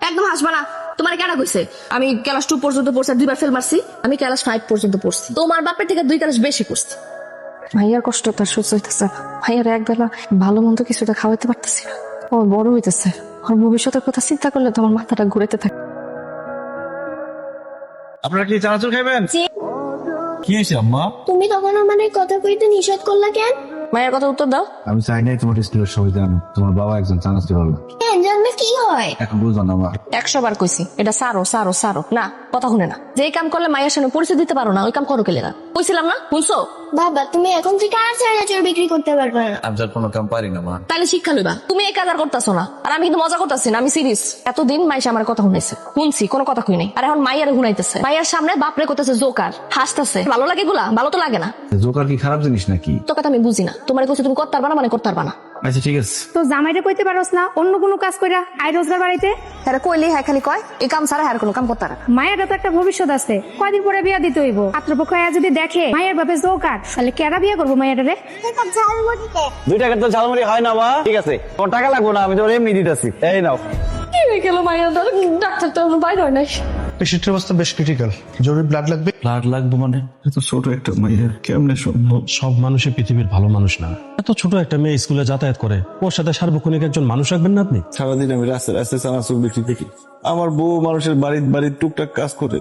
একদম হাসবা না। তোমার কেন কইছে আমি ক্লাস 2 পর্যন্ত পড়ছি, 2বার ফেল মারছি। আমি ক্লাস 5 পর্যন্ত পড়ছি, তোমার বাপের থেকে 2 ক্লাস বেশি করছি। ভাইয়ার কষ্ট তার সহ্য হইতেছে না। ভাইয়ার একবেলা ভালো মন্দ কিছুটা খাওয়াইতে পারতেছি না। ও বড় হইতেছে, ওর ভবিষ্যতের কথা চিন্তা করলে তো আমার মাথাটা ঘুরেতে থাকে। আপনারা কি চানাচুর খাইবেন? কি হয়েছে আম্মা? তুমি তখন আমার কথা কইতে নিষেধ করলা কেন? মায়ের কথা উত্তর দাও। আমি চাই নাই তোমার স্কুলের সবাই জানো তোমার বাবা একজন চানাচুর হবে। কেন জানলে কি হয়? এখন বুঝো না মা। 100 বার কইছি এটা সারো সারো সারো, না কথা শুনে না। যে কাম করলে মায়ের সামনে পরিচয় দিতে পারো না, ওই কাম করো কেলে না? কইছিলাম না, শুনছো? বাবা তুমি এখন থেকে আর চানাচুর বিক্রি করতে পারবে না। আমি যার কোনো কাম পারি না মা। তাইলে শিক্ষা লইবা। তুমি এই কাজ আর করতেছো না, আর আমি কিন্তু মজা করতেছি না, আমি সিরিয়াস। এতদিন মাইসা আমার কথা শুনাইছে, শুনছি কোনো কথা কই নাই, আর এখন মাইয়ারে শুনাইতেছে। মাইয়ার সামনে বাপরে করতেছে জোকার, হাসতেছে। ভালো লাগে গুলা? ভালো তো লাগে না। জোকার কি খারাপ জিনিস নাকি? তো কথা আমি বুঝি না। তোমার কইছে তুমি করতে পারবা না মানে করতে পারবা না। আচ্ছা ঠিক আছে। তো জামাইটা কইতে পারোস না অন্য কোনো কাজ কইরা আয় রোজগার বাড়াইতে? হ্যাঁ কইলি, হ্যাঁ খালি কয় এই কাম ছাড়া আর কোনো কাম করতে পারে না। মায়ের তো একটা ভবিষ্যৎ আছে, কয়দিন পরে বিয়া দিতে হইব। পাত্রপক্ষ আয়া যদি দেখে মায়ের বাপে জোকার, তাহলে কেডা বিয়া করবো মায়ের রে? 2 টাকার তো ঝালমুড়ি হয় না মা। ঠিক আছে, তোর টাকা লাগবো না, আমি তোর এমনি দিতেছি। এই নাও। কি হয়ে গেল মাইয়া? ডাক্তার তো বাইরে হয় নাই। পেশেন্টের অবস্থা বেশ ক্রিটিক্যাল, জরুরি ব্লাড লাগবে। ব্লাড লাগবে মানে? এত ছোট একটা মেয়ে কেমনে সম্ভব? সব মানুষই পৃথিবীর ভালো মানুষ না। এত ছোট একটা মেয়ে স্কুলে যাতায়াত করে, ওর সাথে সার্বক্ষণিক একজন মানুষ রাখবেন না আপনি? সারাদিন আমি রাস্তায় রাস্তায় চানাচুর বিক্রি দেখি, আমার বউ মানুষের বাড়ির টুকটাক কাজ করে,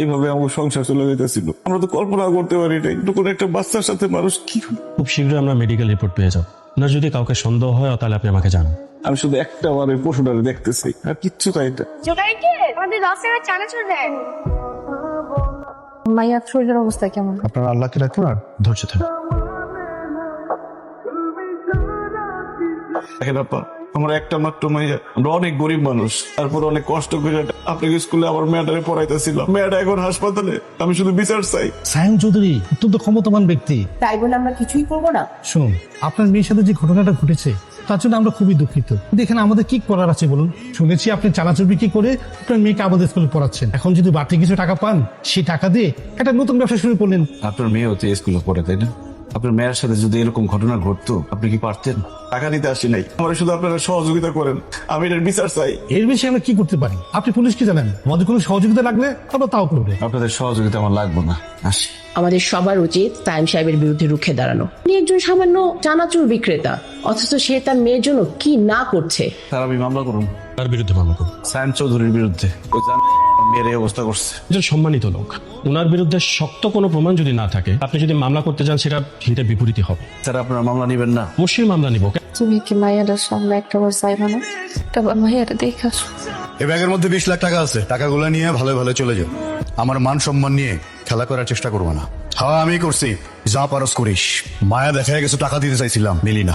এইভাবে আমার সংসার চলে যেতেছিল। আমরা তো কল্পনা করতে পারি না একটু করে একটা বাচ্চার সাথে মানুষ কি করে। খুব শীঘ্রই আমরা মেডিকেল রিপোর্ট পেয়ে যাব। না যদি কাউকে সন্দেহ হয় তাহলে আপনি আমাকে জানান। আমি শুধু একটা বার ওই পশুটারে দেখতেছি আর কিচ্ছু তাই না। জোগাইকে আমাদের 10 টাকা চানাচুর দেন। মাইয়ার শরীরের অবস্থা কেমন? আপনার আল্লাহকে রাখুন আর ধৈর্য থাকুন। দেখেন আপা, আমার একটা মাত্র মাইয়া, আমরা অনেক গরিব মানুষ, তারপর অনেক কষ্ট করে আপনাকে স্কুলে আমার মেয়েটারে পড়াইতেছিলাম। মেয়েটা এখন হাসপাতালে, আমি শুধু বিচার চাই। সায়ন চৌধুরী অত্যন্ত ক্ষমতাবান ব্যক্তি। তাই বলে আমরা কিছুই করবো না? শুনুন, আপনার মেয়ের সাথে যে ঘটনাটা ঘটেছে তার জন্য আমরা খুবই দুঃখিত। দেখেন আমাদের কি করার আছে বলুন? শুনেছি আপনি চানাচুর বিক্রি করে আপনার মেয়েকে আমাদের স্কুলে পড়াচ্ছেন। এখন যদি বাড়তি কিছু টাকা পান, সেই টাকা দিয়ে একটা নতুন ব্যবসা শুরু করলেন। আপনার মেয়ে হতে স্কুলে পড়ে তাই না? আপনার মেয়ের সাথে যদি এরকম ঘটনা ঘটতো আপনি কি পারতেন? টাকা নিতে আসি নাই, আমার শুধু আপনারা সহযোগিতা করেন, আমি এটার বিচার চাই। এর বেশি আমরা কি করতে পারি? আপনি পুলিশকে জানেন, আমাদের কোনো সহযোগিতা লাগলে আমরা তাও করবে। আপনাদের সহযোগিতা আমার লাগবে না, আসি। আমাদের সবার উচিত সায়েম সাহেবের বিরুদ্ধে রুখে দাঁড়ানো। উনি একজন সামান্য চানাচুর বিক্রেতা, অথচ সে তার মেয়ের জন্য কি না করছে। স্যার আমি মামলা করুন। তার বিরুদ্ধে মামলা করুন। সায়ন চৌধুরীর বিরুদ্ধে। ওই জান মেয়ের এই অবস্থা করছে। একজন সম্মানিত লোক, ওনার বিরুদ্ধে শক্ত কোনো প্রমাণ যদি না থাকে, আপনি যদি মামলা করতে চান সেটা হিতে বিপরীতই হবে। স্যার আপনারা মামলা নেবেন না? অবশ্যই মামলা নিব। তুমি কি মায়ের সামনে একটা বার চাইবা না? একটা বার মায়ের দেখে আসো। এই ব্যাগের মধ্যে 20 লাখ টাকা আছে, টাকাগুলো নিয়ে ভালো ভালো চলে যাও। আমার মান সম্মান নিয়ে খেলা করার চেষ্টা করবো না। হ্যাঁ আমি করছি, যা পারস করিস। মায়া দেখা গেছে টাকা দিতে চাইছিলাম, নিলি না।